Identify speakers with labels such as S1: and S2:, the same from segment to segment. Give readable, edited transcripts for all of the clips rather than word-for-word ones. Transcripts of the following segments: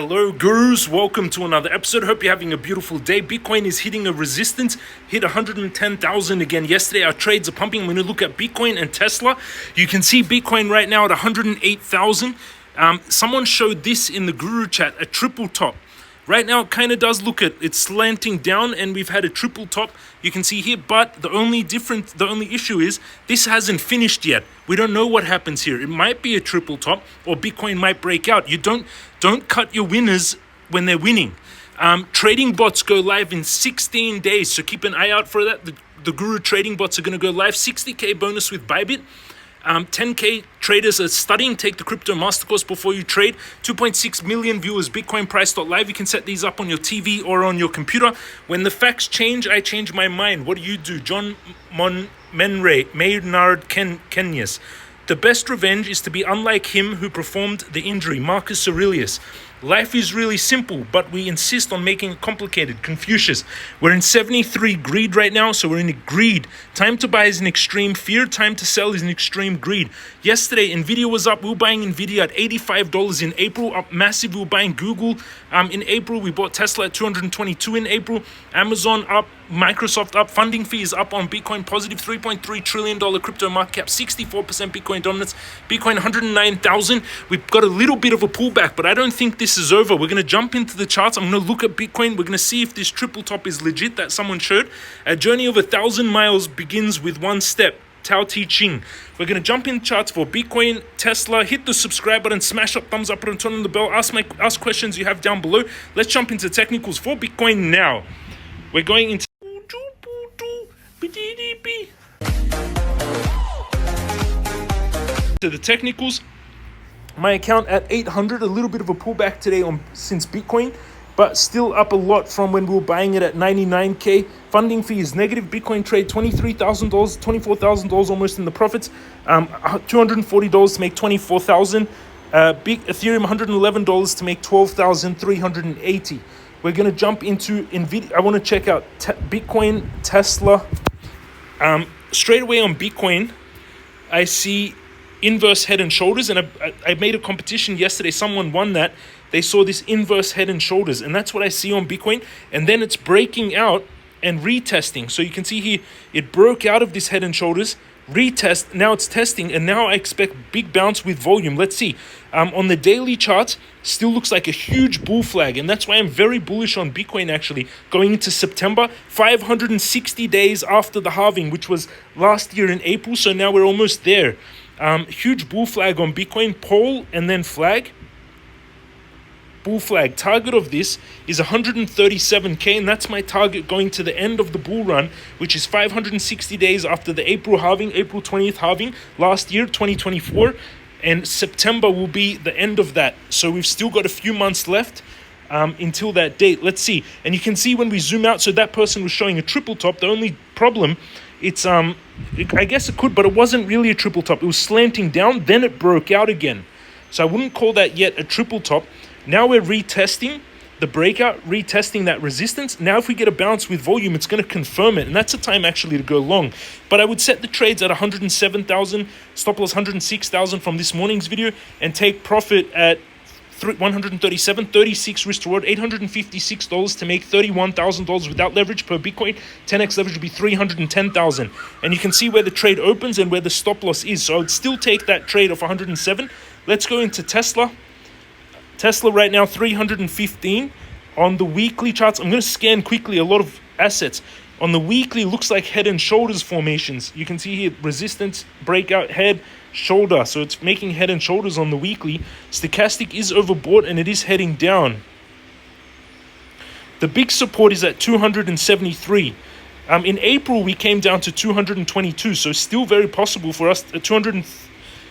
S1: Hello gurus, welcome to another episode. Hope you're having a beautiful day. Bitcoin is hitting a resistance, hit 110,000 again yesterday. Our trades are pumping. When you look at Bitcoin and Tesla, you can see Bitcoin right now at 108,000. Someone showed this in the guru chat, a triple top. Right now, it kind of does look at it's slanting down, and we've had a triple top. You can see here, but the only issue is this hasn't finished yet. We don't know what happens here. It might be a triple top, or Bitcoin might break out. You don't cut your winners when they're winning. Trading bots go live in 16 days, so keep an eye out for that. The guru trading bots are going to go live. 60K bonus with Bybit. 10K traders are studying. Take the crypto master course before you trade. 2.6 million viewers. Bitcoin price.live. You can set these up on your TV or on your computer. When the facts change, I change my mind. What do? John Maynard Keynes. The best revenge is to be unlike him who performed the injury. Marcus Aurelius. Life is really simple, but we insist on making it complicated. Confucius. We're in 73 greed right now, so we're in greed. Time to buy is an extreme fear. Time to sell is an extreme greed. Yesterday, Nvidia was up. We were buying Nvidia at $85 in April, up massive. We were buying Google in April. We bought Tesla at $222 in April. Amazon up. Microsoft up. Funding fee is up on Bitcoin. Positive $3.3 trillion crypto market cap. 64% Bitcoin dominance. Bitcoin 109,000. We've got a little bit of a pullback, but I don't think this is over. We're going to jump into the charts. I'm going to look at Bitcoin. We're going to see if this triple top is legit that someone showed. A journey of 1,000 miles begins with one step. Tao Te Ching. We're going to jump in charts for Bitcoin, Tesla. Hit the subscribe button, smash up, thumbs up button, turn on the bell. Ask questions you have down below. Let's jump into technicals for Bitcoin now. We're going into the technicals. My account at 800, a little bit of a pullback today since Bitcoin, but still up a lot from when we were buying it at 99K. Funding fee is negative. Bitcoin trade $23,000, $24,000 almost in the profits. $240 to make $24,000. Big Ethereum $111 to make $12,380. We're going to jump into Nvidia. I want to check out Bitcoin, Tesla. Straight away on Bitcoin, I see inverse head and shoulders, and I made a competition yesterday. Someone won that. They saw this inverse head and shoulders, and that's what I see on Bitcoin. And then it's breaking out and retesting. So you can see here, it broke out of this head and shoulders, retest, now it's testing, and now I expect big bounce with volume. Let's see. On the daily charts, still looks like a huge bull flag, and that's why I'm very bullish on Bitcoin actually going into September. 560 days after the halving, which was last year in April, so now we're almost there. Huge bull flag on Bitcoin, pole and then flag. Bull flag. Target of this is 137K, and that's my target going to the end of the bull run, which is 560 days after the April halving, April 20th halving last year, 2024, and September will be the end of that. So we've still got a few months left until that date. Let's see. And you can see when we zoom out, so that person was showing a triple top. The only problem, it's I guess it could, but it wasn't really a triple top. It was slanting down, then it broke out again. So I wouldn't call that yet a triple top. Now we're retesting the breakout, retesting that resistance. Now if we get a bounce with volume, it's going to confirm it, and that's a time actually to go long. But I would set the trades at 107,000, stop loss 106,000 from this morning's video, and take profit at 137, 36 risk reward, $856 to make $31,000 without leverage per Bitcoin. 10x leverage would be 310,000. And you can see where the trade opens and where the stop loss is. So I would still take that trade of 107. Let's go into Tesla. Tesla right now 315 on the weekly charts. I'm going to scan quickly a lot of assets. On the weekly, looks like head and shoulders formations. You can see here resistance, breakout, head, shoulder. So it's making head and shoulders on the weekly. Stochastic is overbought and it is heading down. The big support is at 273. In April, we came down to 222. So still very possible for us.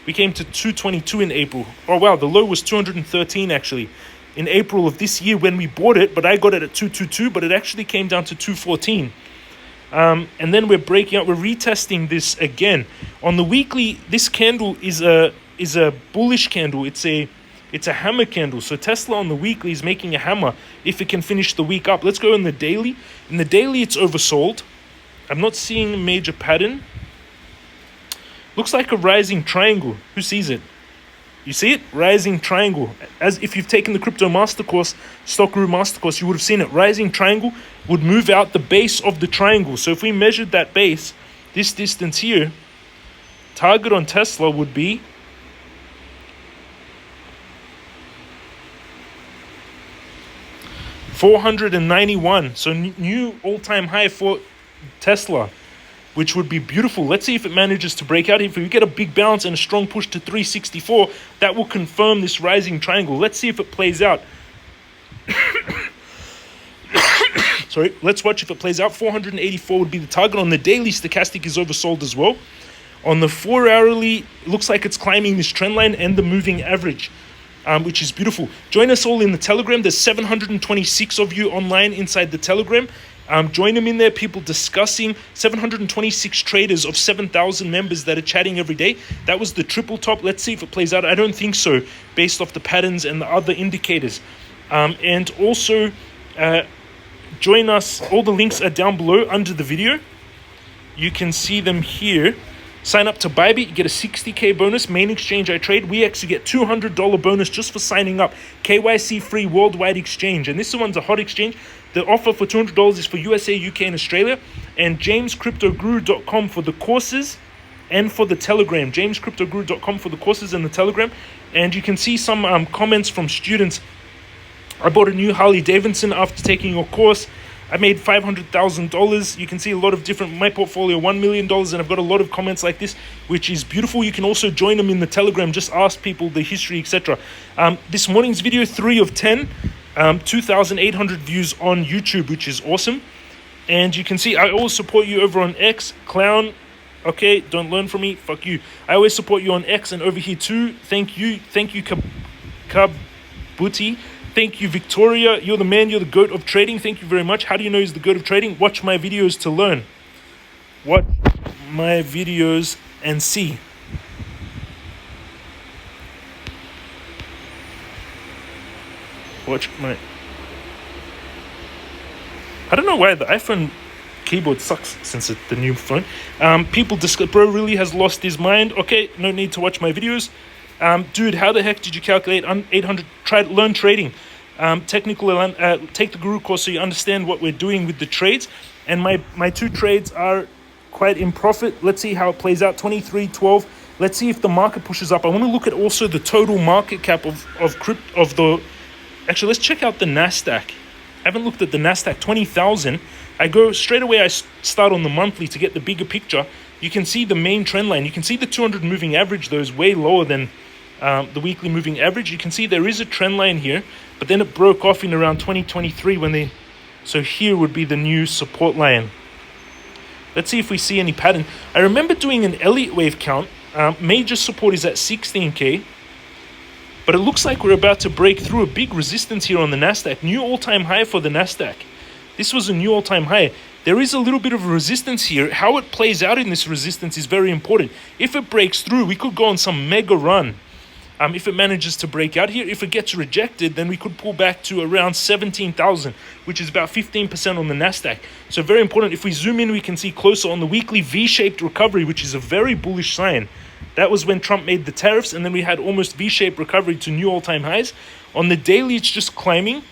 S1: We came to 222 in April. Oh, wow. The low was 213, actually, in April of this year when we bought it. But I got it at 222, but it actually came down to 214. And then we're breaking out. We're retesting this again. On the weekly, this candle is a bullish candle. It's a hammer candle. So Tesla on the weekly is making a hammer if it can finish the week up. Let's go in the daily. In the daily, it's oversold. I'm not seeing a major pattern. Looks like a rising triangle. Who sees it? You see it? Rising triangle. As if you've taken the crypto master course, stock guru master course, you would have seen it. Rising triangle would move out the base of the triangle. So if we measured that base, this distance here, target on Tesla would be $491. So new all-time high for Tesla, which would be beautiful. Let's see if it manages to break out. If we get a big bounce and a strong push to 364, that will confirm this rising triangle. Let's see if it plays out. Sorry, let's watch if it plays out. 484 would be the target. On the daily, stochastic is oversold as well. On the 4-hourly, looks like it's climbing this trend line and the moving average, which is beautiful. Join us all in the Telegram. There's 726 of you online inside the Telegram. Join them in there, people discussing 726 traders of 7,000 members that are chatting every day. That was the triple top. Let's see if it plays out. I don't think so, based off the patterns and the other indicators. And also, join us. All the links are down below under the video. You can see them here. Sign up to Bybit, you get a 60K bonus. Main exchange I trade. Weex, you get $200 bonus just for signing up. KYC free worldwide exchange. And this one's a hot exchange. The offer for $200 is for USA, UK, and Australia. And jamescryptoguru.com for the courses and for the Telegram. jamescryptoguru.com for the courses and the Telegram. And you can see some comments from students. I bought a new Harley Davidson after taking your course. I made $500,000. You can see a lot of different, my portfolio, $1 million, and I've got a lot of comments like this, which is beautiful. You can also join them in the Telegram, just ask people the history, etc. This morning's video, 3 of 10, 2,800 views on YouTube, which is awesome. And you can see, I always support you over on X, clown. Okay, don't learn from me, fuck you. I always support you on X and over here too. Thank you, Kabuti. Thank you, Victoria. You're the man. You're the goat of trading. Thank you very much. How do you know he's the goat of trading? Watch my videos to learn. Watch my videos and see. Watch my... I don't know why the iPhone keyboard sucks since it's the new phone. People discuss, bro really has lost his mind. Okay, no need to watch my videos. Dude, how the heck did you calculate 800? Learn trading. Take the Guru course so you understand what we're doing with the trades. And my 2 trades are quite in profit. Let's see how it plays out. 23.12. Let's see if the market pushes up. I want to look at also the total market cap of the. Actually, let's check out the Nasdaq. I haven't looked at the Nasdaq. 20,000. I go straight away. I start on the monthly to get the bigger picture. You can see the main trend line. You can see the 200 moving average, though, is way lower than the weekly moving average. You can see there is a trend line here, but then it broke off in around 2023 when they... So here would be the new support line. Let's see if we see any pattern. I remember doing an Elliott wave count. Major support is at 16K, but it looks like we're about to break through a big resistance here on the Nasdaq. New all-time high for the Nasdaq. This was a new all-time high. There is a little bit of a resistance here. How it plays out in this resistance is very important. If it breaks through, we could go on some mega run. If it manages to break out here, if it gets rejected, then we could pull back to around 17,000, which is about 15% on the Nasdaq. So very important. If we zoom in, we can see closer on the weekly V-shaped recovery, which is a very bullish sign. That was when Trump made the tariffs, and then we had almost V-shaped recovery to new all-time highs. On the daily, it's just climbing.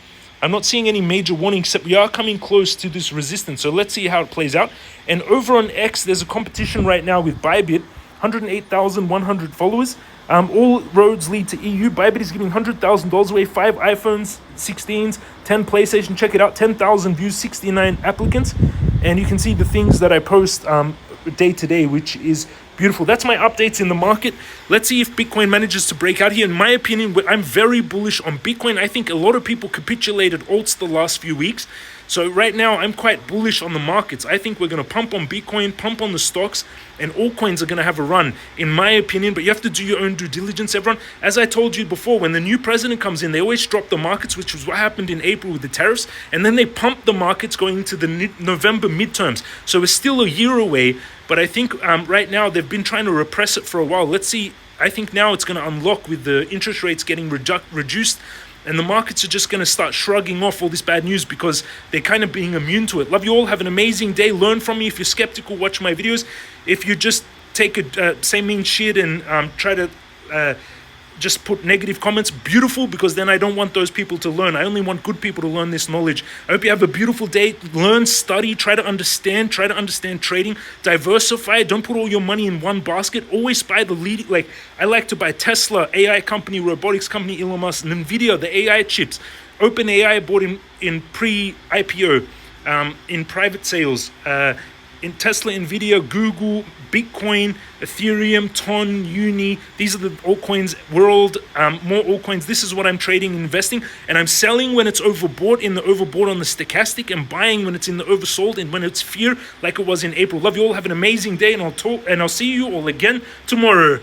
S1: I'm not seeing any major warning, except we are coming close to this resistance. So let's see how it plays out. And over on X, there's a competition right now with Bybit, 108,100 followers. All roads lead to EU. Bybit is giving $100,000 away, 5 iPhones, 16s, 10 PlayStation. Check it out, 10,000 views, 69 applicants. And you can see the things that I post day to day, which is beautiful. That's my updates in the market. Let's see if Bitcoin manages to break out here. In my opinion, I'm very bullish on Bitcoin. I think a lot of people capitulated alts the last few weeks. So right now, I'm quite bullish on the markets. I think we're going to pump on Bitcoin, pump on the stocks, and altcoins are going to have a run, in my opinion. But you have to do your own due diligence, everyone. As I told you before, when the new president comes in, they always drop the markets, which was what happened in April with the tariffs. And then they pump the markets going into the November midterms. So we're still a year away. But I think right now, they've been trying to repress it for a while. Let's see. I think now it's going to unlock with the interest rates getting reduced. And the markets are just going to start shrugging off all this bad news because they're kind of being immune to it. Love you all. Have an amazing day. Learn from me. If you're skeptical, watch my videos. If you just take a say mean shit and try to just put negative comments. Beautiful, because then I don't want those people to learn. I only want good people to learn this knowledge. I hope you have a beautiful day. Learn, study, try to understand trading, diversify. Don't put all your money in one basket. Always buy the leading, like I like to buy Tesla, AI company, robotics company, Elon Musk, and Nvidia, the AI chips. OpenAI bought in pre-IPO, in private sales, in Tesla, Nvidia, Google, Bitcoin, Ethereum, Ton, Uni. These are the altcoins, world, more altcoins. This is what I'm trading and investing, and I'm selling when it's overbought, in the overbought on the stochastic, and buying when it's in the oversold and when it's fear, like it was in April. Love you all. Have an amazing day, and I'll see you all again tomorrow.